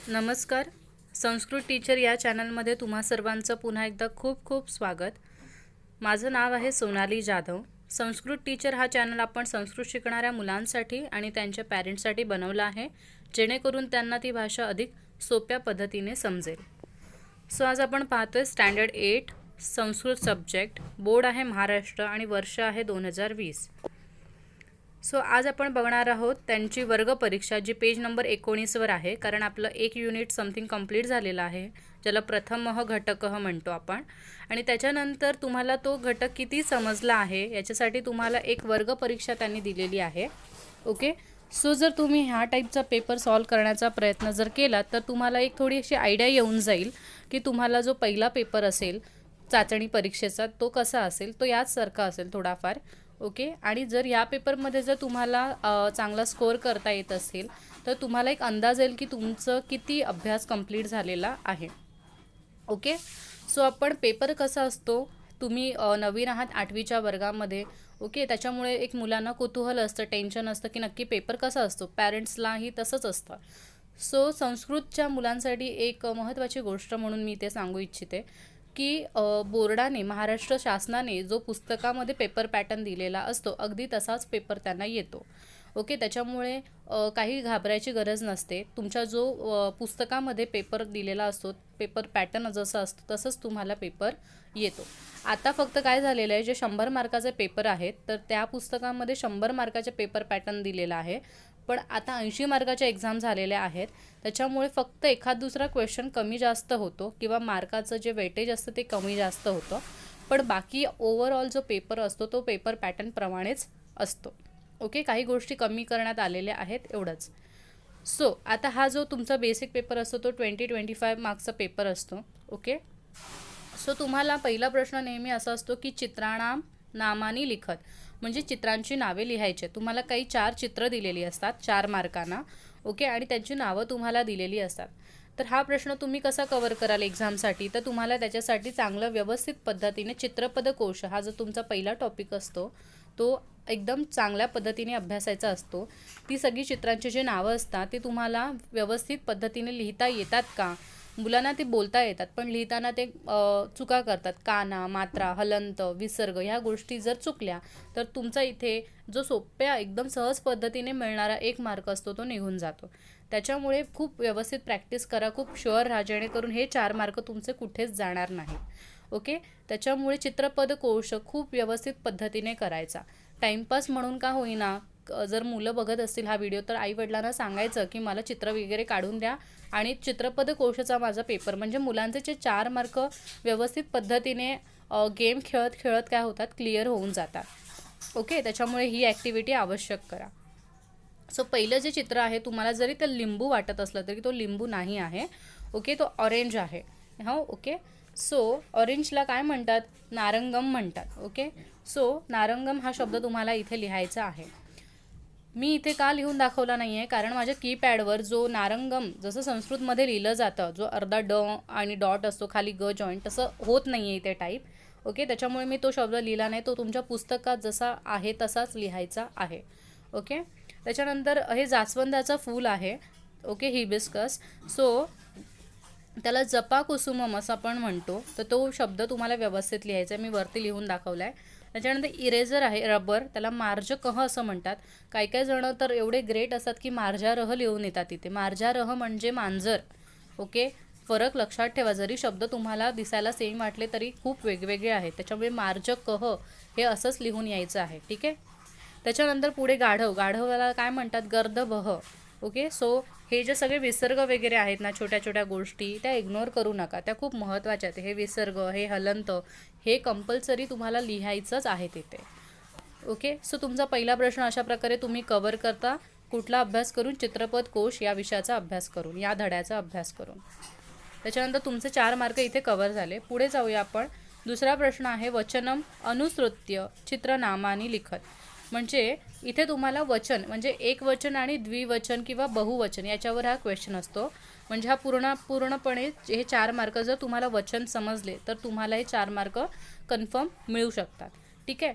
नमस्कार. संस्कृत टीचर या चॅनलमध्ये तुम्हा सर्वांचं पुन्हा एकदा खूप खूप स्वागत. माझं नाव आहे सोनाली जाधव. संस्कृत टीचर हा चॅनल आपण संस्कृत शिकणाऱ्या मुलांसाठी आणि त्यांच्या पॅरेंट्ससाठी बनवला आहे, जेणेकरून त्यांना ती भाषा अधिक सोप्या पद्धतीने समजेल. आज आपण पाहतोय स्टँडर्ड 8 संस्कृत सब्जेक्ट. बोर्ड आहे महाराष्ट्र आणि वर्ष आहे 2020. आज आपण बघणार आहोत त्यांची वर्ग परीक्षा, जी पेज नंबर 19वर आहे, कारण आपलं एक युनिट समथिंग कंप्लीट झालेलं आहे, ज्याला प्रथमः घटकः म्हणतो आपण. आणि त्याच्यानंतर तुम्हाला तो घटक किती समजला आहे याच्यासाठी तुम्हाला एक वर्ग परीक्षा त्यांनी दिलेली आहे. ओके. जर तुम्ही ह्या टाईपचा पेपर सॉल्व करण्याचा प्रयत्न जर केला तर तुम्हाला एक थोडी अशी आयडिया येऊन जाईल की तुम्हाला जो पहिला पेपर असेल चाचणी परीक्षेचा तो कसा असेल, तो याचसारखा असेल थोडाफार. ओके. आणि जर या पेपरमध्ये जर तुम्हाला चांगला स्कोअर करता येत असेल तर तुम्हाला एक अंदाज येईल की तुमचं किती अभ्यास कंप्लीट झालेला आहे. ओके. आपण पेपर कसा असतो, तुम्ही नवीन आहात 8वीच्या वर्गामध्ये. ओके. त्याच्यामुळे एक मुलांना कुतूहल असतं, टेन्शन असतं की नक्की पेपर कसा असतो. पॅरेंट्सलाही तसंच असतं. संस्कृतच्या मुलांसाठी एक महत्त्वाची गोष्ट म्हणून मी ते सांगू इच्छिते की बोर्डाने, महाराष्ट्र शासनाने जो पुस्तकामध्ये पेपर पॅटर्न दिलेला असतो अगदी तसाच पेपर त्यांना येतो. ओके. त्याच्यामुळे काही घाबरायची गरज नसते. तुमच्या जो पुस्तकामध्ये पेपर दिलेला असतो, पेपर पॅटर्न जसं असतो तसंच तुम्हाला पेपर येतो. आता फक्त काय झालेलं आहे, जे 100 मार्काचे पेपर आहेत तर त्या पुस्तकामध्ये 100 मार्काचे पेपर पॅटर्न दिलेला आहे, पण आता 80 मार्काच्या एक्झाम झालेल्या आहेत. त्याच्यामुळे फक्त एखाद दुसरा क्वेश्चन कमी जास्त होतो किंवा मार्काचं जे वेटेज असतं ते कमी जास्त होतं, पण बाकी ओव्हरऑल जो पेपर असतो तो पेपर पॅटर्नप्रमाणेच असतो. ओके. काही गोष्टी कमी करण्यात आलेल्या आहेत, एवढंच. आता हा जो तुमचा बेसिक पेपर असतो तो 20-25 मार्क्सचा पेपर असतो. ओके. तुम्हाला पहिला प्रश्न नेहमी असा असतो की चित्राणाम नामानी लिखत, म्हणजे चित्रांची नावे लिहायची. तुम्हाला काही 4 चित्र दिलेली असतात 4 मार्कांना. ओके. आणि त्यांची नावं तुम्हाला दिलेली असतात. तर हा प्रश्न तुम्ही कसा कव्हर कराल एक्झामसाठी, तर तुम्हाला त्याच्यासाठी चांगलं व्यवस्थित पद्धतीने चित्रपद कोश हा जो तुमचा पहिला टॉपिक असतो तो एकदम चांगल्या पद्धतीने अभ्यासायचा असतो. ती सगळी चित्रांची जी नावं असतात ती तुम्हाला व्यवस्थित पद्धतीने लिहिता येतात का. मुलांना ते बोलता येतात पण लिहिताना ते चुका करतात. काना, मात्रा, हलंत, विसर्ग ह्या गोष्टी जर चुकल्या तर तुमचा इथे जो सोप्या एकदम सहज पद्धतीने मिळणारा 1 मार्क असतो तो निघून जातो. त्याच्यामुळे खूप व्यवस्थित प्रॅक्टिस करा, खूप शुअर राहा, जेणेकरून हे 4 मार्क तुमचे कुठेच जाणार नाही. ओके. त्याच्यामुळे चित्रपद कोश खूप व्यवस्थित पद्धतीने करायचा. टाईमपास म्हणून का होईना, जर मुलं बघत असतील हा व्हिडिओ तर आईवडिलांना सांगायचं की मला चित्र वगैरे काढून द्या आणि चित्रपद कोशचा माझा पेपर, म्हणजे मुलांचे जे 4 मार्क व्यवस्थित पद्धतीने गेम खेळत खेळत काय होतात, क्लिअर होऊन जातात. ओके. त्याच्यामुळे ही ॲक्टिव्हिटी आवश्यक करा. पहिलं जे चित्र आहे, तुम्हाला जरी ते लिंबू वाटत असलं तरी तो लिंबू नाही आहे. ओके. तो ऑरेंज आहे. हो. ओके. ऑरेंजला काय म्हणतात, नारंगम म्हणतात. ओके. नारंगम हा शब्द तुम्हाला इथे लिहायचा आहे. मी इथे का लिहून दाखवला नाही आहे, कारण माझ्या कीपॅडवर जो नारंगम जसं संस्कृतमध्ये लिहिलं जातं, जो अर्धा ड आणि डॉट असतो खाली ग जॉईंट, तसं होत नाही आहे इथे टाईप. ओके. त्याच्यामुळे मी तो शब्द लिहिला नाही, तो तुमच्या पुस्तकात जसा आहे तसाच लिहायचा आहे. ओके. त्याच्यानंतर हे जास्वंदाचं फूल आहे. ओके. हिबिस्कस. त्याला जपा कुसुमम असं आपण म्हणतो, तर तो शब्द तुम्हाला व्यवस्थित लिहायचा आहे. मी वरती लिहून दाखवला आहे. त्याच्यानंतर इरेझर आहे, रबर, त्याला मार्जकह असं म्हणतात. काही काही जणं तर एवढे ग्रेट असतात की मार्जारह लिहून येतात तिथे. मार्जारह म्हणजे मांजर. ओके. फरक लक्षात ठेवा, जरी शब्द तुम्हाला दिसायला सेम वाटले तरी खूप वेगवेगळे आहेत. त्याच्यामुळे मार्जकह हे असंच लिहून यायचं आहे. ठीक आहे. त्याच्यानंतर पुढे गाढव, गाढवाला काय म्हणतात, गर्दभह. ओके. हे जे सगळे विसर्ग वगैरे आहेत ना, छोट्या छोट्या गोष्टी, त्या इग्नोर करू नका, त्या खूप महत्त्वाच्या आहेत. हे विसर्ग, हे हलंत, हे कंपल्सरी तुम्हाला लिहायचंच आहे तिथे. ओके. तुमचा पहिला प्रश्न अशा प्रकारे तुम्ही कव्हर करता. कुठला अभ्यास करून, चित्रपद कोश या विषयाचा अभ्यास करून, या धड्याचा अभ्यास करून. त्याच्यानंतर तुमचे 4 मार्क इथे कव्हर झाले. पुढे जाऊया आपण. दुसरा प्रश्न आहे वचनम अनुसृत्य चित्रनामानी लिखत, म्हणजे इथे तुम्हाला वचन म्हणजे एक वचन आणि द्विवचन किंवा बहुवचन याच्यावर हा क्वेश्चन असतो. म्हणजे हा पूर्णपणे हे 4 मार्क जर तुम्हाला वचन समजले तर तुम्हाला हे 4 मार्क कन्फर्म मिळू शकतात. ठीक आहे.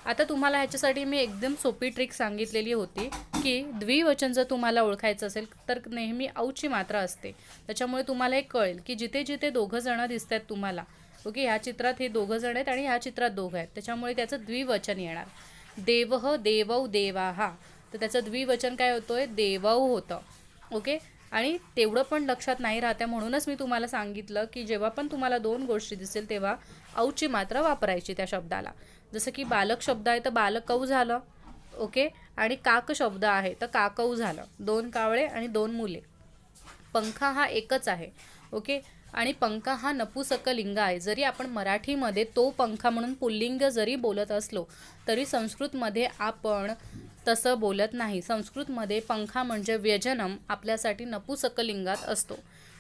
आता तुम्हाला ह्याच्यासाठी मी एकदम सोपी ट्रिक सांगितलेली होती की द्विवचन जर तुम्हाला ओळखायचं असेल तर नेहमी औची मात्रा असते. त्याच्यामुळे तुम्हाला एक कळेल की जिथे जिथे दोघं जण दिसत आहेत तुम्हाला, ओके, ह्या चित्रात हे दोघं जण आहेत आणि ह्या चित्रात दोघं आहेत, त्याच्यामुळे त्याचं द्विवचन येणार. देवः देवौ देवाः, तर त्याचं द्विवचन काय होतोय, देवौ होतं. ओके, आणि तेवढं पण लक्षात नाही राहत्या, म्हणूनच मी तुम्हाला सांगितलं की जेव्हा पण तुम्हाला दोन गोष्टी दिसेल तेव्हा औची मात्रा वापरायची त्या शब्दाला. जसं की बालक शब्द आहे तर बालकौ झालं, ओके, आणि काक शब्द आहे तर काकौ झालं, दोन कावळे आणि दोन मुले. पंखा हा एकच आहे, ओके, आणि पंखा हा नपुसकलिंग आहे. जरी आपण मराठीमध्ये तो पंखा म्हणून पुल्लिंग जरी बोलत असलो तरी संस्कृतमध्ये आपण तसं बोलत नाही. संस्कृतमध्ये पंखा म्हणजे व्यजनम आपल्यासाठी नपुसकलिंगात असतो.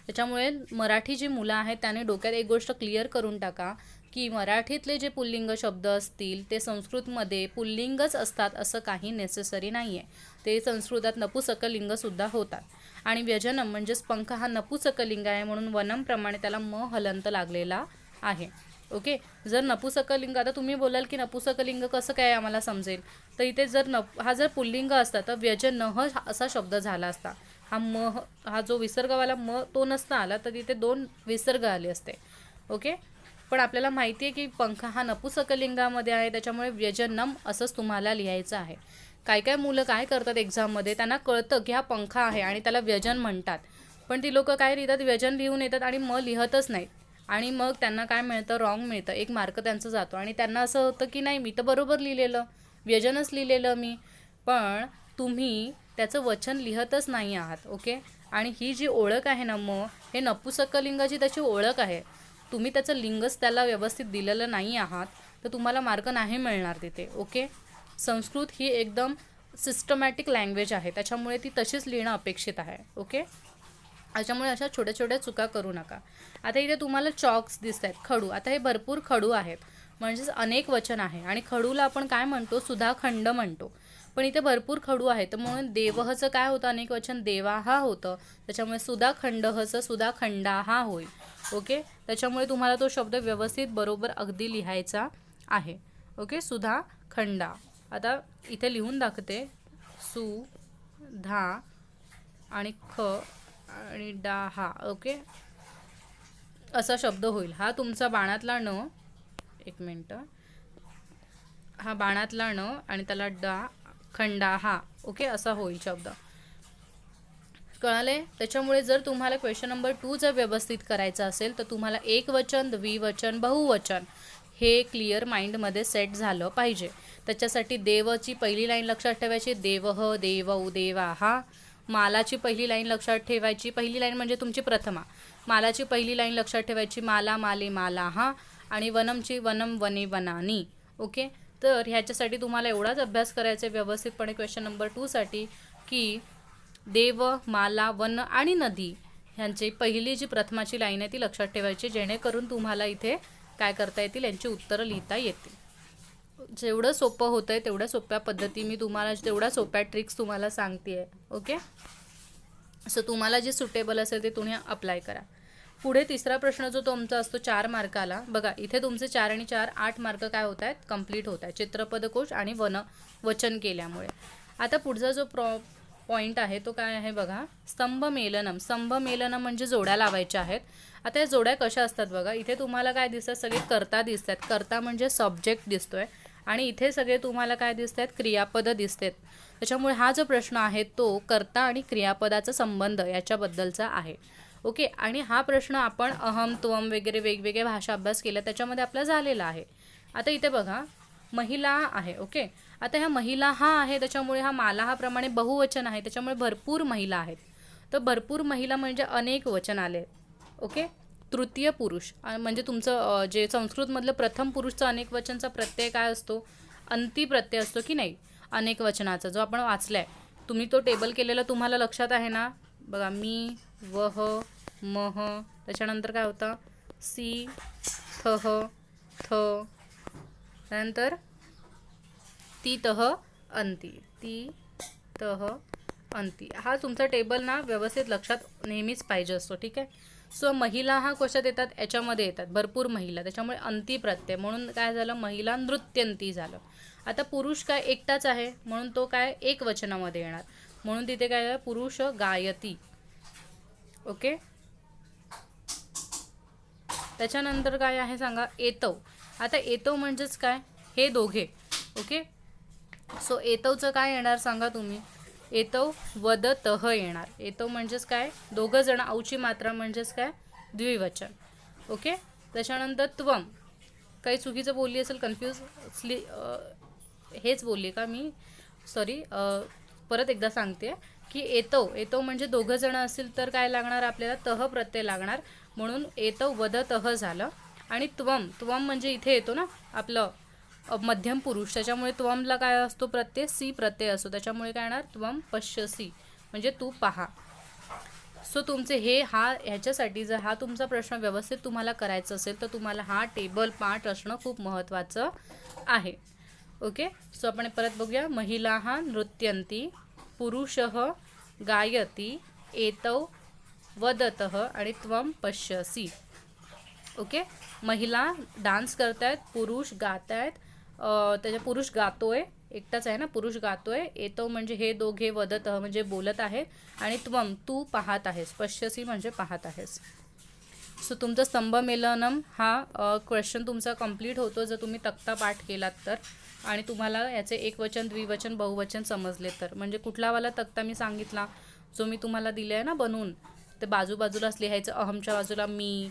त्याच्यामुळे मराठी जी मुलं आहेत त्याने डोक्यात एक गोष्ट क्लिअर करून टाका की मराठीतले जे पुल्लिंग शब्द असतील ते संस्कृतमध्ये पुल्लिंगच असतात असं काही नेसेसरी नाही आहे. ते संस्कृतात नपुसकलिंगसुद्धा होतात. आणि व्यजनम म्हणजेच पंख हा नपुसकलिंग आहे म्हणून वनमप्रमाणे त्याला म हलंत लागलेला आहे. ओके, जर नपुसकलिंग, आता तुम्ही बोलाल की नपुसकलिंग कसं काय आम्हाला समजेल, तर इथे जर हा जर पुल्लिंग असता तर व्यजनह असा शब्द झाला असता. हा जो विसर्गवाला म तो नसता आला तर तिथे दोन विसर्ग आले असते. ओके, पण आपल्याला माहिती आहे की पंख हा नपुसकलिंगामध्ये आहे त्याच्यामुळे व्यजनम असंच तुम्हाला लिहायचं आहे. काय काय मुलं काय करतात एक्झाममध्ये, त्यांना कळतं की हा पंखा आहे आणि त्याला व्यजन म्हणतात, पण ती लोक काय लिहितात, व्यजन लिहून येतात आणि म लिहतच नाहीत, आणि मग त्यांना काय मिळतं, रॉंग मिळतं, एक मार्क त्यांचं जातो. आणि त्यांना असं होतं की नाही मी तर बरोबर लिहिलेलं, व्यजनच लिहिलेलं मी, पण तुम्ही त्याचं वचन लिहतच नाही आहात. ओके, आणि ही जी ओळख आहे ना म, हे नपुसकलिंगाची त्याची ओळख आहे. तुम्ही त्याचं लिंगच त्याला व्यवस्थित दिलेलं नाही आहात तर तुम्हाला मार्क नाही मिळणार तिथे. ओके, संस्कृत ही एकदम सिस्टमॅटिक लँग्वेज आहे त्याच्यामुळे ती तशीच लिहिणं अपेक्षित आहे. ओके, त्याच्यामुळे अशा छोट्या छोट्या चुका करू नका. आता इथे तुम्हाला चॉक्स दिसत आहेत, खडू. आता हे भरपूर खडू आहेत म्हणजेच अनेक वचन आहे आणि खडूला आपण काय म्हणतो, सुधाखंड म्हणतो. पण इथे भरपूर खडू आहेत म्हणून देवहचं काय होतं, अनेक वचन देवाहा होतं, त्याच्यामुळे सुधाखंडहचं सुधाखंडाहा होईल. ओके, त्याच्यामुळे तुम्हाला तो शब्द व्यवस्थित बरोबर अगदी लिहायचा आहे. ओके, सुधाखंडा. आता इथे लिहून दाखवते, सु धा आणि ख आणि डा हा. ओके, असा शब्द होईल. हा तुमचा बाणातला न, एक मिनटं, हा बाणातला न आणि त्याला डा खंडा हा. ओके, असा होईल शब्द. कळाले? त्याच्यामुळे जर तुम्हाला क्वेश्चन नंबर 2 जर व्यवस्थित करायचा असेल तर तुम्हाला एक वचन, द्विवचन, बहुवचन हे क्लिअर माइंडमध्ये सेट झालं पाहिजे. त्याच्यासाठी देवची पहिली लाईन लक्षात ठेवायची, देवः देवौ देवाः. मालाची पहिली लाईन लक्षात ठेवायची, पहिली लाईन म्हणजे तुमची प्रथमा. मालाची पहिली लाईन लक्षात ठेवायची, माला माले मालाः. आणि वनमची वनम वने वनानी. ओके, तर ह्याच्यासाठी तुम्हाला एवढाच अभ्यास करायचा आहे व्यवस्थितपणे क्वेश्चन नंबर 2 साठी की देव, माला, वन आणि नदी ह्यांची पहिली जी प्रथमाची लाईन आहे ती लक्षात ठेवायची, जेणेकरून तुम्हाला इथे काय करता येतील, यांची उत्तरं लिहिता येतील. जेवढं सोपं होतं आहे तेवढ्या सोप्या पद्धती मी तुम्हाला, तेवढ्या सोप्या ट्रिक्स तुम्हाला सांगते आहे. ओके, सो तुम्हाला जे सुटेबल असेल ते तुम्ही अप्लाय करा. पुढे तिसरा प्रश्न जो तुमचा असतो 4 मार्काला, बघा इथे तुमचे 4 आणि 4 8 मार्क काय होत आहेत, कंप्लीट होत आहेत चित्रपदकोश आणि वचन केल्यामुळे. आता पुढचा जो पॉईंट आहे तो काय आहे बघा, स्तंभमेलनम. स्तंभमेलनम म्हणजे जोड्या लावायच्या आहेत. आता या जोड्या कशा असतात बघा, इथे तुम्हाला काय दिसतात, सगळे कर्ता दिसतात. कर्ता म्हणजे सब्जेक्ट दिसतोय आणि इथे सगळे तुम्हाला काय दिसत आहेत, क्रियापद दिसतात. त्याच्यामुळे हा जो प्रश्न आहे तो कर्ता आणि क्रियापदाचा संबंध याच्याबद्दलचा आहे. ओके, आणि हा प्रश्न आपण अहम, त्वम वगैरे वेगवेगळे भाषा अभ्यास केला त्याच्यामध्ये आपला झालेला आहे. आता इथे बघा महिला आहे. ओके, आता ह्या महिला हा आहे त्याच्यामुळे हा माला हा प्रमाणे बहुवचन आहे, त्याच्यामुळे भरपूर महिला आहेत. तर भरपूर महिला म्हणजे अनेक वचन आले. ओके, तृतीय पुरुष म्हणजे तुमचं जे संस्कृतमधलं प्रथम पुरुषचं अनेक वचनचा प्रत्यय काय असतो, अंती प्रत्यय असतो की नाही अनेक वचनाचा, जो आपण वाचलाय. तुम्ही तो टेबल केलेला तुम्हाला लक्षात आहे ना, बघा मी, वह, मह, त्याच्यानंतर काय होतं, सी, थह, थ, त्यानंतर ती, तह, अंती, ती, तह, अंती. हा तुमचा टेबल ना व्यवस्थित लक्षात नेहमीच पाहिजे असतो. ठीक आहे, सो महिला हा कशात येतात, याच्यामध्ये येतात भरपूर महिला, त्याच्यामुळे अंती प्रत्यय म्हणून काय झालं, महिला नृत्यंती झालं. आता पुरुष काय एकटाच आहे म्हणून तो काय एक वचनामध्ये येणार, म्हणून तिथे काय पुरुष गायती. ओके, त्याच्यानंतर काय आहे सांगा, एतव. आता एतव म्हणजेच काय, हे दोघे. ओके, सो एतवचं काय येणार सांगा तुम्ही, एतव वदतः येणार. एतव म्हणजेच काय, दोघं जण. औची मात्रा म्हणजेच काय, द्विवचन. ओके, त्याच्यानंतर त्वम. काही चुकीचं बोलली असेल, कन्फ्यूजली हेच बोलली का मी, सॉरी, परत एकदा सांगते की एतव म्हणजे दोघं जण असतील तर काय लागणार आपल्याला, तह प्रत्यय लागणार, म्हणून एतव वदतः झालं. आणि त्वम म्हणजे इथे येतो ना आपलं मध्यम पुरुष, त्याच्यामुळे त्वमला काय असतो प्रत्यय, सी प्रत्यय असतो, त्याच्यामुळे काय येणार, त्वम पश्यसी म्हणजे तू पहा. सो तुमचे ह्याच्यासाठी जर हा तुमचा प्रश्न व्यवस्थित तुम्हाला करायचा असेल तर तुम्हाला हा टेबल पाठ असणं खूप महत्त्वाचं आहे. ओके, सो आपण परत बघूया. महिला नृत्यंती, पुरुषः गायती, एतौ वदतः आणि त्वम पश्यसी. ओके, महिला डान्स करतायत, पुरुष गातायत, त्याच्या पुरुष गातोय, एकटाच आहे ना, पुरुष गातोय, एतौ म्हणजे हे दोघे, वदतः म्हणजे बोलत आहेत, आणि त्वम तू पाहत आहेस, पश्यसी म्हणजे पाहत आहेस. सो तुमचं स्तंभमेलनम हा क्वेश्चन तुमचा कंप्लीट होतो जर तुम्ही तक्ता पाठ केलात तर, आणि तुम्हाला याचे एकवचन, द्विवचन, बहुवचन समजले तर. म्हणजे कुठलावाला तक्ता मी सांगितला जो मी तुम्हाला दिला आहे ना बनवून, ते बाजूबाजूलाच लिहायचं, अहमच्या बाजूला मी,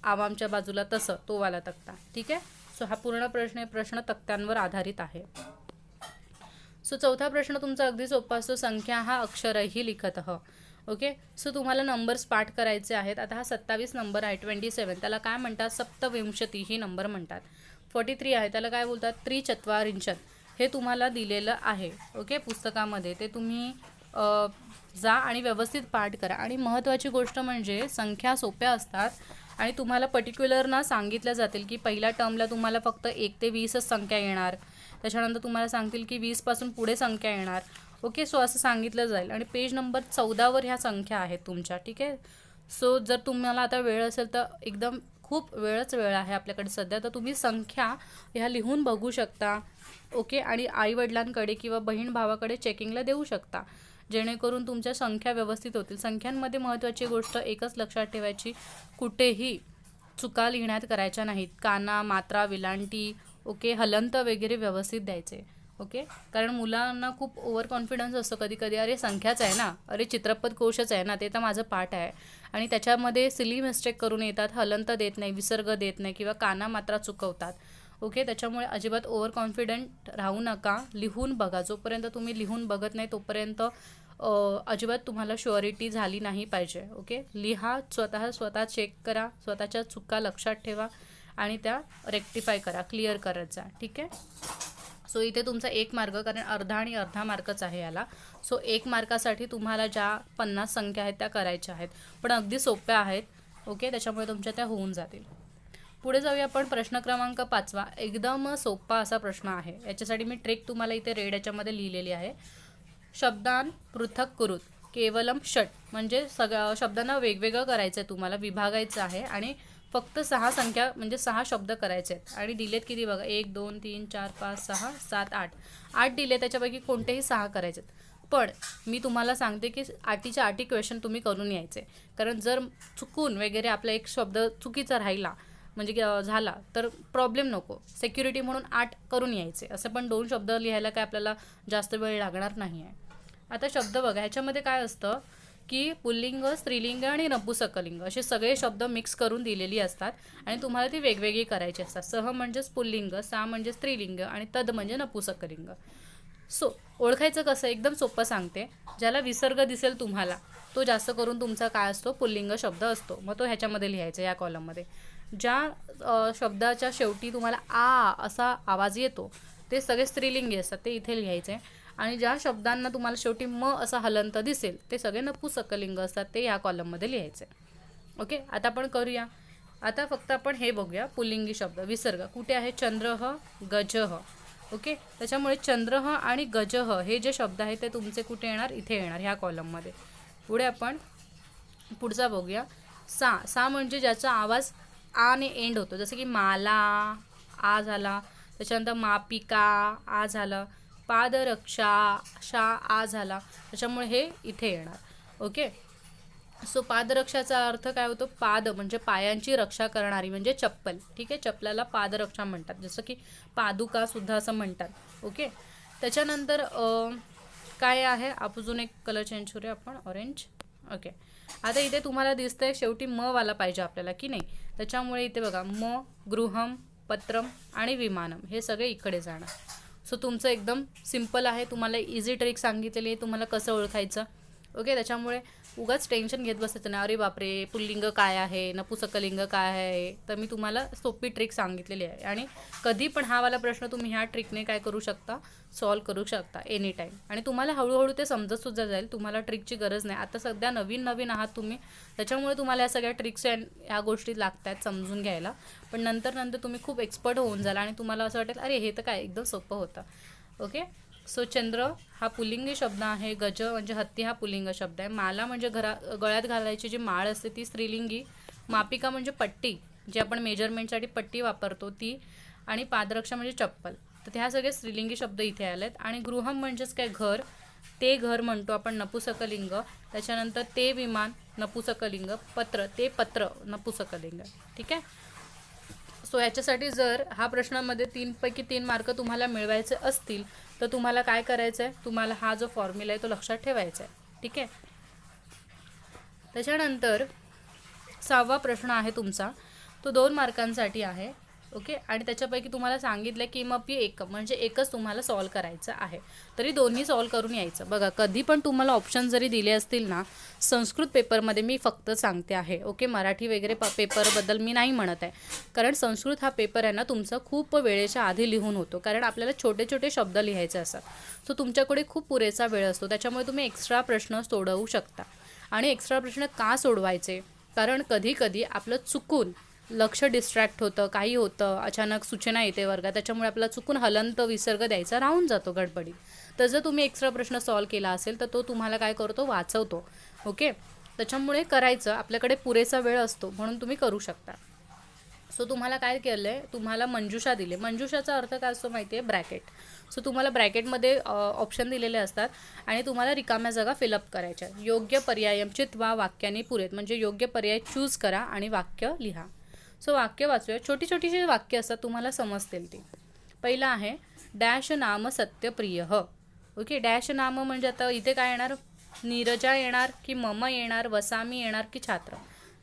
आवामच्या बाजूला, तसं तो वाला तक्ता. ठीक आहे, सो हा पूर्ण प्रश्न तक्त्यांवर आधारित आहे. सो चौथा प्रश्न तुमचा अगदी सोपा असतो, संख्या हा अक्षरही लिखतः. ओके, सो तुम्हाला नंबर्स पाठ करायचे आहेत. आता हा 27 नंबर आहे, 27, त्याला काय म्हणतात, सप्तविंशती ही नंबर म्हणतात. 43 आहे, त्याला काय बोलतात, त्रिचत्वारिंशत. हे तुम्हाला दिलेलं आहे ओके पुस्तकामध्ये, ते तुम्ही जा आणि व्यवस्थित पाठ करा. आणि महत्त्वाची गोष्ट म्हणजे संख्या सोप्या असतात आणि तुम्हाला पर्टिक्युलर ना सांगितलं जातील की पहिल्या टर्मला तुम्हाला फक्त 1 ते 20च संख्या येणार, त्याच्यानंतर तुम्हाला सांगतील की 20 पासून पुढे संख्या येणार. ओके, सो असं सांगितलं जाईल. आणि पेज नंबर 14वर ह्या संख्या आहेत तुमच्या. ठीक आहे, सो जर तुम्हाला आता वेळ असेल तर, एकदम खूप वेळ आहे आपल्याकडे सध्या, तर तुम्ही संख्या ह्या लिहून बघू शकता. ओके, आणि आईवडिलांकडे किंवा बहीण भावाकडे चेकिंगला देऊ शकता, जेणेकरून तुमच्या संख्या व्यवस्थित होतील. संख्यांमध्ये महत्त्वाची गोष्ट एकच लक्षात ठेवायची, कुठेही चुका लिहिण्यात करायच्या नाहीत. काना, मात्रा, विलांटी, ओके, हलंत वगैरे व्यवस्थित द्यायचे. ओके, कारण मुलांना खूप ओव्हर कॉन्फिडन्स असतो कधी कधी, अरे संख्याच आहे ना, अरे चित्रपट कोशच आहे ना, ते तर माझं पाठ आहे, आणि त्याच्यामध्ये सिली मिस्टेक करून येतात, हलंत देत नाही, विसर्ग देत नाही, किंवा काना मात्रा चुकवतात. ओके, त्याच्यामुळे अजिबात ओव्हर कॉन्फिडंट राहू नका, लिहून बघा. जोपर्यंत तुम्ही लिहून बघत नाही तोपर्यंत अजिबात तुम्हाला शुअरिटी झाली नाही पाहिजे. ओके, लिहा, स्वतः चेक करा, स्वतःच्या चुका लक्षात ठेवा आणि त्या रेक्टिफाय करा, क्लिअर करत जा. ठीक आहे, सो इथे तुमचा 1 मार्क, कारण अर्धा आणि अर्धा मार्कच आहे याला. सो 1 मार्कासाठी तुम्हाला ज्या 50 संख्या आहेत त्या करायच्या आहेत, पण अगदी सोप्या आहेत. ओके, त्याच्यामुळे तुमच्या त्या होऊन जातील. पुढे जाऊया आपण. प्रश्न क्रमांक 5. एकदम सोपा असा प्रश्न आहे. याच्यासाठी मी ट्रिक तुम्हाला इथे रेड याच्यामध्ये लिहिलेली आहे. शब्दान पृथक कुरुत केवलम षट, म्हणजे सगळ्या शब्दांना वेगवेगळं करायचं आहे, तुम्हाला विभागायचं आहे, आणि फक्त 6 संख्या म्हणजे 6 शब्द करायचे आहेत. आणि दिलेत किती बघा, 1 2 3 4 5 6 7 8 दिले, त्याच्यापैकी कोणतेही 6 करायचे आहेत. पण मी तुम्हाला सांगते की 8च्या 8 क्वेश्चन तुम्ही करून यायचे, कारण जर चुकून वगैरे आपला एक शब्द चुकीचा राहिला म्हणजे झाला तर प्रॉब्लेम नको, सिक्युरिटी म्हणून 8 करून यायचे. असं पण 2 शब्द लिहायला काय आपल्याला जास्त वेळ लागणार नाही आहे. आता शब्द बघा, ह्याच्यामध्ये काय असतं की पुल्लिंग, स्त्रीलिंग आणि नपुसकलिंग असे सगळे शब्द मिक्स करून दिलेली असतात आणि तुम्हाला ती वेगवेगळी करायची असतात. सह म्हणजेच पुल्लिंग, सा म्हणजे स्त्रीलिंग आणि तद म्हणजे नपुसकलिंग. सो ओळखायचं कसं, एकदम सोपं सांगते. ज्याला विसर्ग दिसेल तुम्हाला तो जास्त करून तुमचा काय असतो, पुल्लिंग शब्द असतो, मग तो ह्याच्यामध्ये लिहायचा या कॉलममध्ये. ज्या शब्दाच्या शेवटी तुम्हाला आ असा आवाज येतो ते सगळे स्त्रीलिंगी असतात, ते इथे लिहायचे. आणि ज्या शब्दांना तुम्हाला शेवटी म असा हलंत दिसेल ते सगळे नपुसकलिंग असतात, ते या कॉलममध्ये लिहायचे. ओके, आता आपण करूया. आता फक्त आपण हे बघूया, पुल्लिंगी शब्द विसर्ग कुठे आहे, चंद्रह, गजह. ओके, त्याच्यामुळे चंद्रह आणि गजह हे जे शब्द आहेत ते तुमचे कुठे येणार, इथे येणार ह्या कॉलममध्ये. पुढे आपण पुढचा बघूया. सा, सा म्हणजे ज्याचा आवाज आने एंड होतो, जसं की माला आ झाला, त्याच्यानंतर मापिका आ झालं, पादरक्षा शा आ झाला, त्याच्यामुळे हे इथे येणार. ओके. सो पादरक्षाचा अर्थ काय होतो? पाद म्हणजे पायांची रक्षा करणारी म्हणजे चप्पल. ठीक आहे, चप्पलाला पादरक्षा म्हणतात, जसं की पादुका सुद्धा असं म्हणतात. ओके. त्याच्यानंतर काय आहे, अजून एक कलर चेंज करूया आपण, ऑरेंज. ओके. आता इथे तुम्हाला दिसतंय शेवटी म वाला पाहिजे आपल्याला की नाही, त्याच्यामुळे इथे बघा म, गृहम, पत्रम आणि विमानम हे सगळे इकडे जाणार. सो तुमचं एकदम सिम्पल आहे, तुम्हाला इझी ट्रिक सांगितलेली आहे तुम्हाला कसं ओळखायचं. ओके. त्याच्यामुळे उगाच टेन्शन घेत बसायचं नाही, अरे बापरे पुल्लिंग काय आहे, नपुसकलिंग काय आहे. तर मी तुम्हाला सोपी ट्रिक सांगितलेली आहे आणि कधी पण हा वाला प्रश्न तुम्ही ह्या ट्रिकने काय करू शकता, सॉल्व करू शकता एनी टाईम. आणि तुम्हाला हळूहळू ते समजतसुद्धा जाईल, तुम्हाला ट्रिकची गरज नाही. आता सध्या नवीन आहात तुम्ही, त्याच्यामुळे तुम्हाला या सगळ्या ट्रिक्स ह्या गोष्टी लागत आहेत समजून घ्यायला. पण नंतर तुम्ही खूप एक्सपर्ट होऊन जाल आणि तुम्हाला असं वाटेल अरे हे तर काय एकदम सोपं होतं. ओके. सो चंद्र हा पुल्लिंगी शब्द आहे, गज म्हणजे हत्ती हा पुल्लिंग शब्द आहे, माला म्हणजे गळ्यात घालायची जी माळ असते ती स्त्रीलिंगी, मापिका म्हणजे पट्टी जी आपण मेजरमेंटसाठी पट्टी वापरतो ती, आणि पादरक्षा म्हणजे चप्पल. तर ह्या सगळे स्त्रीलिंगी शब्द इथे आलेत. आणि गृहम म्हणजेच काय घर, ते घर म्हणतो आपण नपुसकलिंग. त्याच्यानंतर ते विमान नपुसकलिंग, पत्र ते पत्र नपुसकलिंग. ठीक आहे. सो याच्यासाठी जर हा प्रश्नामध्ये 3 पैकी 3 मार्क तुम्हाला मिळवायचे असतील तर तुम्हाला काय करायचं आहे, तुम्हाला हा जो फॉर्म्युला आहे तो लक्षात ठेवायचा आहे. ठीक आहे. त्याच्यानंतर 6वा प्रश्न आहे तुमचा, तो 2 मार्कांसाठी आहे. ओके. आणि त्याच्यापैकी तुम्हाला सांगितलं की मग एक म्हणजे एकच तुम्हाला सॉल्व करायचं आहे, तरी दोन्ही सॉल्व करून यायचं. बघा कधी पण तुम्हाला ऑप्शन जरी दिले असतील ना, संस्कृत पेपरमध्ये मी फक्त सांगते आहे. ओके. मराठी वगैरे पेपरबद्दल मी नाही म्हणत आहे, कारण संस्कृत हा पेपर आहे ना तुमचा खूप वेळेच्या आधी लिहून होतो, कारण आपल्याला छोटे छोटे शब्द लिहायचे असतात. सो तुमच्याकडे खूप पुरेसा वेळ असतो, त्याच्यामुळे तुम्ही एक्स्ट्रा प्रश्न सोडवू शकता. आणि एक्स्ट्रा प्रश्न का सोडवायचे, कारण कधी कधी आपलं चुकून लक्ष डिस्ट्रॅक्ट होतं, काही होतं, अचानक सूचना येते वर्गात, त्याच्यामुळे आपल्याला चुकून हलंत विसर्ग द्यायचा राहून जातो गडबडीत. तर जर तुम्ही एक्स्ट्रा प्रश्न सॉल्व केला असेल तर तो तुम्हाला काय करतो, वाचवतो. ओके. त्याच्यामुळे करायचं, आपल्याकडे पुरेसा वेळ असतो म्हणून तुम्ही करू शकता. सो तुम्हाला काय केलं आहे, तुम्हाला मंजुषा दिले. मंजुषाचा अर्थ काय असतो माहिती आहे, ब्रॅकेट. सो तुम्हाला ब्रॅकेटमध्ये ऑप्शन दिलेले असतात आणि तुम्हाला रिकाम्या जागा फिलअप करायच्या. योग्य पर्यायम चित्वा वाक्याने पुरेत, म्हणजे योग्य पर्याय चूज करा आणि वाक्य लिहा. सो वाक्य वाचूया. छोटी छोटीशी वाक्य असतात, तुम्हाला समजतील ती. पहिलं आहे डॅश नाम सत्यप्रिय. ओके. डॅश नाम म्हणजे आता इथे काय येणार, नीरजा येणार की मम येणार, वसामी येणार की छात्र.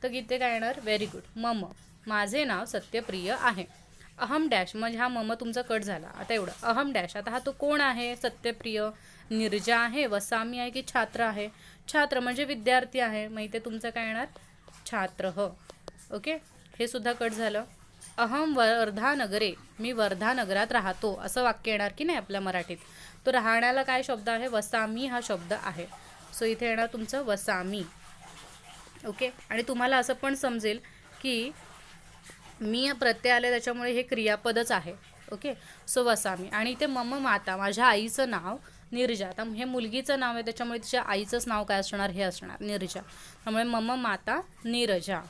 तर इथे काय येणार, व्हेरी गुड, मम, माझे नाव सत्यप्रिय आहे. अहम डॅश म्हणजे हा मम तुमचा कट झाला. आता एवढं अहम डॅश, आता हा तो कोण आहे, सत्यप्रिय, नीरजा आहे, वसामी आहे की छात्र आहे. छात्र म्हणजे विद्यार्थी आहे, मग इथे तुमचं काय येणार, छात्र. ओके. हे सुद्धा कट झालं. अहम वर्धा नगरे, मी वर्धा नगरात राहतो, असं वाक्य येणार की नाही आपल्या मराठीत. तो राहण्याला काय शब्द आहे, वसामी हा शब्द आहे. सो इथे येणार तुमचं वसामी. ओके. आणि तुम्हाला असं पण समजेल की मी प्रत्यय आले त्याच्यामुळे हे क्रियापदच आहे. ओके. सो वसामी. आणि इथे मम माता, माझ्या आईचं नाव नीरजा. आता हे मुलगीचं नाव आहे त्याच्यामुळे तिच्या आईचंच नाव काय असणार, हे असणार नीरजा. त्यामुळे मम माता नीरजा.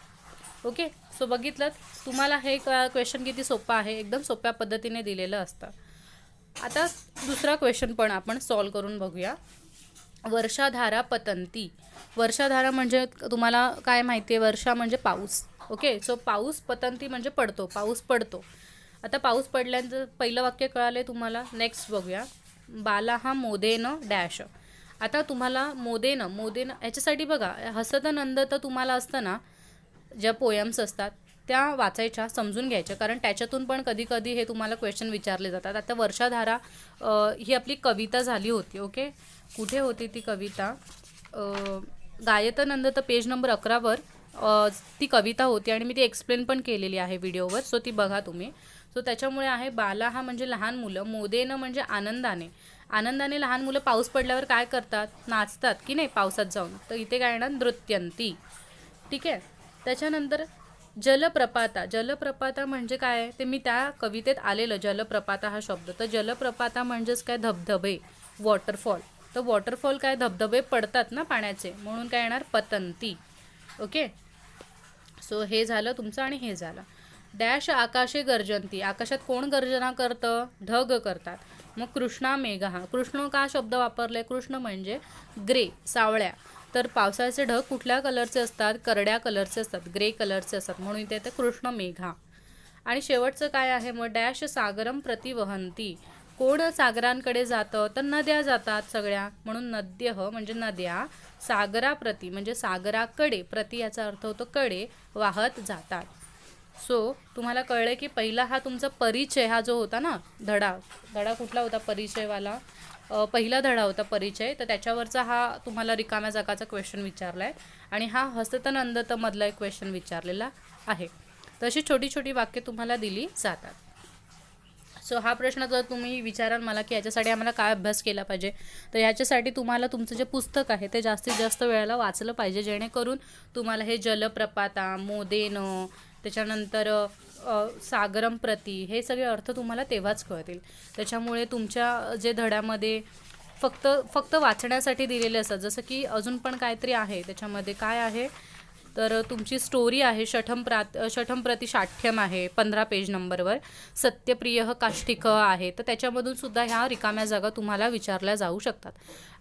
ओके. सो बघितलं तुम्हाला हे क्वेश्चन किती सोपं आहे, एकदम सोप्या पद्धतीने दिलेलं असतं. आता दुसरा क्वेश्चन पण आपण सॉल्व करून बघूया. वर्षाधारा पतंती. वर्षाधारा म्हणजे तुम्हाला काय माहिती आहे, वर्षा म्हणजे पाऊस. ओके. सो पाऊस, पतंती म्हणजे पडतो, पाऊस पडतो. आता पाऊस पडल्यानंतर पहिलं वाक्य कळाले तुम्हाला. नेक्स्ट बघूया. बाला हा मोदेन डॅश. आता तुम्हाला मोदेन याच्यासाठी बघा, हसत नंद तर तुम्हाला असतं ना, ज्या पोयम्स असतात त्या वाचायच्या, समजून घ्यायच्या, कारण त्याच्यातून पण कधी कधी हे तुम्हाला क्वेश्चन विचारले जातात. आता वर्षाधारा ही आपली कविता झाली होती. ओके. कुठे होती ती कविता, गायतनंद, तर पेज नंबर 11वर ती कविता होती आणि मी ती एक्सप्लेन पण केलेली आहे व्हिडिओवर. सो ती बघा तुम्ही. सो त्याच्यामुळे आहे बाला हा म्हणजे लहान मुलं, मोदेनं म्हणजे आनंदाने. आनंदाने लहान मुलं पाऊस पडल्यावर काय करतात, नाचतात की नाही पावसात जाऊन. तर इथे काय येणार, नृत्यंती. ठीक आहे. त्याच्यानंतर जलप्रपाता. जलप्रपाता म्हणजे काय, ते मी त्या कवितेत आलेलं जलप्रपाता हा शब्द. तर जलप्रपाता म्हणजेच काय, धबधबे, वॉटरफॉल. तर वॉटरफॉल काय, धबधबे पडतात ना पाण्याचे, म्हणून काय येणार, पतंती. ओके. सो हे झालं तुमचं आणि हे झालं. डॅश आकाशे गर्जंती, आकाशात कोण गर्जना करतं? ढग करतात. मग कृष्णा मेघा, कृष्ण का शब्द वापरले? कृष्ण म्हणजे ग्रे, सावळ्या. तर पावसाचे ढग कुठल्या कलरचे असतात? करड्या कलरचे असतात, ग्रे कलरचे असतात, म्हणून इथे येते कृष्ण मेघा. आणि शेवटचं काय आहे मग? डॅश सागरम प्रतिवहंती, कोण सागरांकडे जातं? तर नद्या जातात सगळ्या, म्हणून नद्यः म्हणजे नद्या, सागराप्रती म्हणजे सागराकडे, प्रति याचा अर्थ होतो कडे, वाहत जातात. सो तुम्हाला कळलं की पहिला हा तुमचा परिचय हा जो होता ना धडा कुठला होता परिचयवाला? पहिला धडा होता परिचय, तर त्याच्यावरचा हा तुम्हाला रिकाम्या जागाचा क्वेश्चन विचारला आहे आणि हा हस्ततनंदतमधला एक क्वेश्चन विचारलेला आहे. तशी छोटी छोटी वाक्य तुम्हाला दिली जातात. सो हा प्रश्न जर तुम्ही विचाराल मला की याच्यासाठी आम्हाला काय अभ्यास केला पाहिजे, तर याच्यासाठी तुम्हाला तुमचं जे पुस्तक आहे ते जास्तीत जास्त वेळेला वाचलं पाहिजे, जेणेकरून तुम्हाला हे जलप्रपाता, मोदेनं, त्याच्यानंतर सागरम प्रती, हे सगळे अर्थ तुम्हाला तेव्हाच कळतील. त्याच्यामुळे तुमच्या जे धड्यामध्ये फक्त वाचण्यासाठी दिलेले असतात. जसं की अजून पण काहीतरी आहे त्याच्यामध्ये, काय आहे तर तुमची स्टोरी आहे, शठम प्रति शाठ्यम आहे 15 पेज नंबरवर, सत्यप्रिय काष्टिक आहे. तर त्याच्यामधून सुद्धा ह्या रिकाम्या जागा तुम्हाला विचारल्या जाऊ शकतात.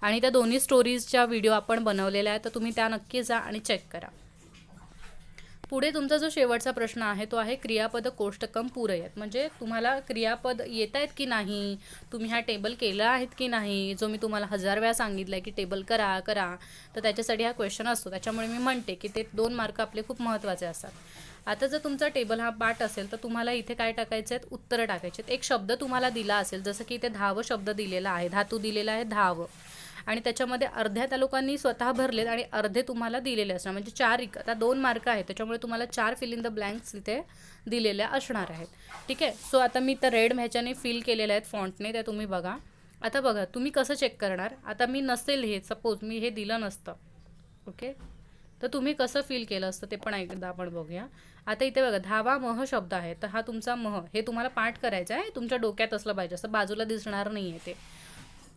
आणि त्या दोन्ही स्टोरीजच्या व्हिडिओ आपण बनवलेल्या आहे, तर तुम्ही त्या नक्की जा आणि चेक करा. पुढे तुमचा जो शेवटचा प्रश्न आहे तो आहे क्रियापद कोष्टकम पूरयत, म्हणजे तुम्हाला क्रियापद येत आहेत की नाही, तुम्ही हा टेबल केला आहेत की नाही, जो मी तुम्हाला 1000 वेळा सांगितलं आहे की टेबल करा, तर त्याच्यासाठी हा क्वेश्चन असतो. त्याच्यामुळे मी म्हणते की ते 2 मार्क आपले खूप महत्त्वाचे असतात. आता जर तुमचा टेबल हा पाठ असेल तर तुम्हाला इथे काय टाकायचे आहेत? उत्तरं टाकायचे आहेत. एक शब्द तुम्हाला दिला असेल, जसं की इथे धाव शब्द दिलेला आहे, धातू दिलेला आहे धाव, आणि त्याच्यामध्ये अर्ध्या त्या लोकांनी स्वतः भरलेत आणि अर्धे तुम्हाला दिलेले असणार, म्हणजे 4 आता 2 मार्क आहेत, त्याच्यामुळे तुम्हाला 4 फिल इन द ब्लँक्स इथे दिलेल्या असणार आहेत. ठीक आहे. सो आता मी तर रेड ह्याच्याने फिल केलेल्या आहेत फॉन्टने, त्या तुम्ही बघा. आता बघा तुम्ही कसं चेक करणार. आता मी नसेल हे, सपोज मी हे दिलं नसतं, ओके, तर तुम्ही कसं फील केलं असतं ते पण एकदा आपण बघूया. आता इथे बघा धावा मह शब्द आहे, तर हा तुमचा मह, हे तुम्हाला पाठ करायचं आहे, तुमच्या डोक्यात असलं पाहिजे, असं बाजूला दिसणार नाही आहे ते.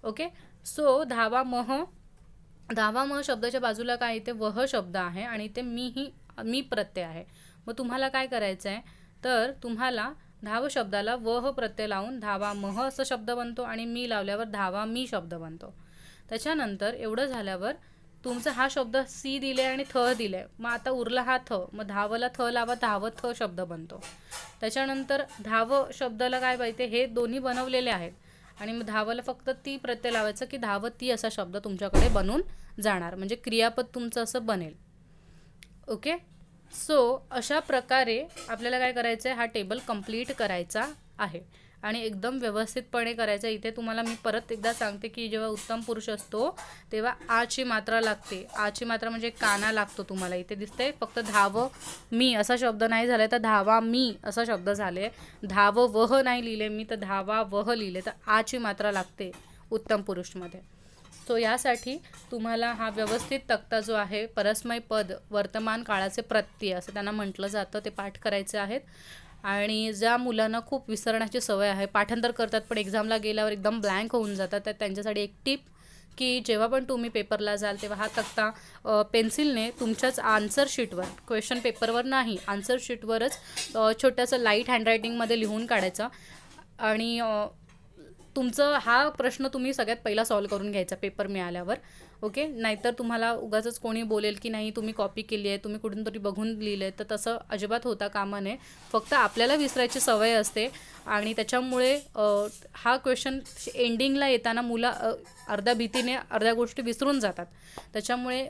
ओके. सो धावा मह शब्दाच्या बाजूला काय इथे वह शब्द आहे आणि इथे मी प्रत्यय आहे. मग तुम्हाला काय करायचं आहे, तर तुम्हाला धाव शब्दाला वह प्रत्यय लावून धावा मह असं शब्द बनतो आणि मी लावल्यावर धावा मी शब्द बनतो. त्याच्यानंतर एवढं झाल्यावर तुमचा हा शब्द सी दिले आणि थ दिले, मग आता उरला हा थ, मग धावला थ लावा, धाव थ शब्द बनतो. त्याच्यानंतर धाव शब्दाला काय पाहिजे, हे दोन्ही बनवलेले आहेत आणि मग धावला फक्त ती प्रत्यय लावायचं की धावती असा शब्द तुमच्याकडे बनून जाणार, म्हणजे क्रियापद तुमचं असं बनेल. ओके. सो अशा प्रकारे आपल्याला काय करायचं आहे, हा टेबल कंप्लीट करायचा आहे आणि एकदम व्यवस्थितपणे करायचं. इथे तुम्हाला मी परत एकदा सांगते की जेव्हा उत्तम पुरुष असतो तेव्हा आची मात्रा लागते. आची मात्रा म्हणजे काना लागतो. तुम्हाला इथे दिसतंय फक्त धाव मी असा शब्द नाही झाला, तर धावा मी असा शब्द झाले. धाव वह नाही लिहिले मी, तर धावा वह लिहिले, तर आची मात्रा लागते उत्तम पुरुषमध्ये. सो यासाठी तुम्हाला हा व्यवस्थित तक्ता जो आहे, परस्मै पद, वर्तमान काळाचे प्रत्यय असं त्यांना म्हटलं जातं, ते पाठ करायचे आहेत. आणि ज्या मुलांना खूप विसरण्याची सवय आहे, पाठांतर करतात पण एक्झामला गेल्यावर एकदम ब्लँक होऊन जातात, तर त्यांच्यासाठी एक टिप की जेव्हा पण तुम्ही पेपरला जाल तेव्हा हा तक्ता पेन्सिलने तुमच्याच आन्सर शीटवर, क्वेश्चन पेपरवर नाही, आन्सर शीटवरच छोट्यासं लाईट हँडरायटिंगमध्ये लिहून काढायचा आणि तुमचं हा प्रश्न तुम्ही सगळ्यात पहिला सॉल्व करून घ्यायचा पेपर मिळाल्यावर. ओके. नाहीतर तुम्हाला उगाचच कोणी बोलेल की नाही तुम्ही कॉपी केली आहे, तुम्ही कुठून तरी बघून लिहिलं आहे, तर तसं अजिबात होता कामा नये. फक्त आपल्याला विसरायची सवय असते आणि त्याच्यामुळे हा क्वेश्चन एंडिंगला येताना मुलं अर्ध्या भीतीने अर्ध्या गोष्टी विसरून जातात. त्याच्यामुळे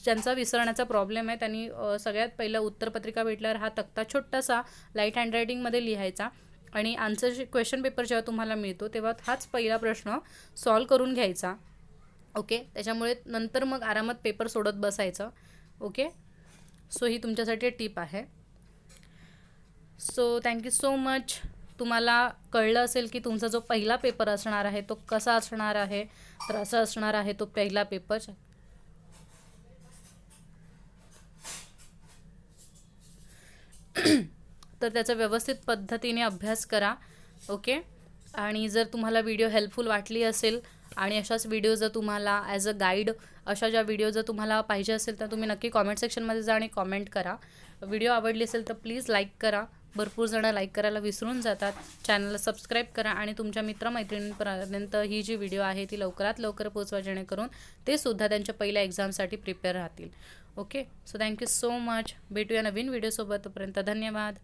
ज्यांचा विसरण्याचा प्रॉब्लेम आहे त्यांनी सगळ्यात पहिलं उत्तरपत्रिका भेटल्यावर हा तक्ता छोटासा लाईट हँडरायटिंगमध्ये लिहायचा आणि आन्सर क्वेश्चन पेपर जेव्हा तुम्हाला मिळतो तेव्हा हाच पहिला प्रश्न सॉल्व करून घ्यायचा. ओके. त्याच्यामुळे नंतर मग आरामात पेपर सोडत बसायचं. ओके. सो ही तुमच्यासाठी टिप आहे. So thank you so much. तुम्हाला कळलं असेल की तुमचा जो पहिला पेपर असणार आहे तो कसा असणार आहे, तर असा असणार आहे तो पहिला पेपर. तर त्याचा व्यवस्थित पद्धतीने अभ्यास करा. ओके. आणि जर तुम्हाला व्हिडिओ हेल्पफुल वाटली असेल आणि अशाच व्हिडिओ जर तुम्हाला ॲज अ गाईड अशा ज्या व्हिडिओ जर तुम्हाला पाहिजे असेल तर तुम्ही नक्की कॉमेंट सेक्शनमध्ये जा आणि कॉमेंट करा. व्हिडिओ आवडली असेल तर प्लीज लाईक करा. भरपूर जणं लाईक करायला विसरून जातात. चॅनलला सबस्क्राईब करा आणि तुमच्या मित्रमैत्रिणींपर्यंत ही जी व्हिडिओ आहे ती लवकरात लवकर पोहोचवा, जेणेकरून ते सुद्धा त्यांच्या पहिल्या एक्झामसाठी प्रिपेअर राहतील. Okay, so thank you so much. भेटूया नवीन व्हिडिओसोबत. तोपर्यंत धन्यवाद.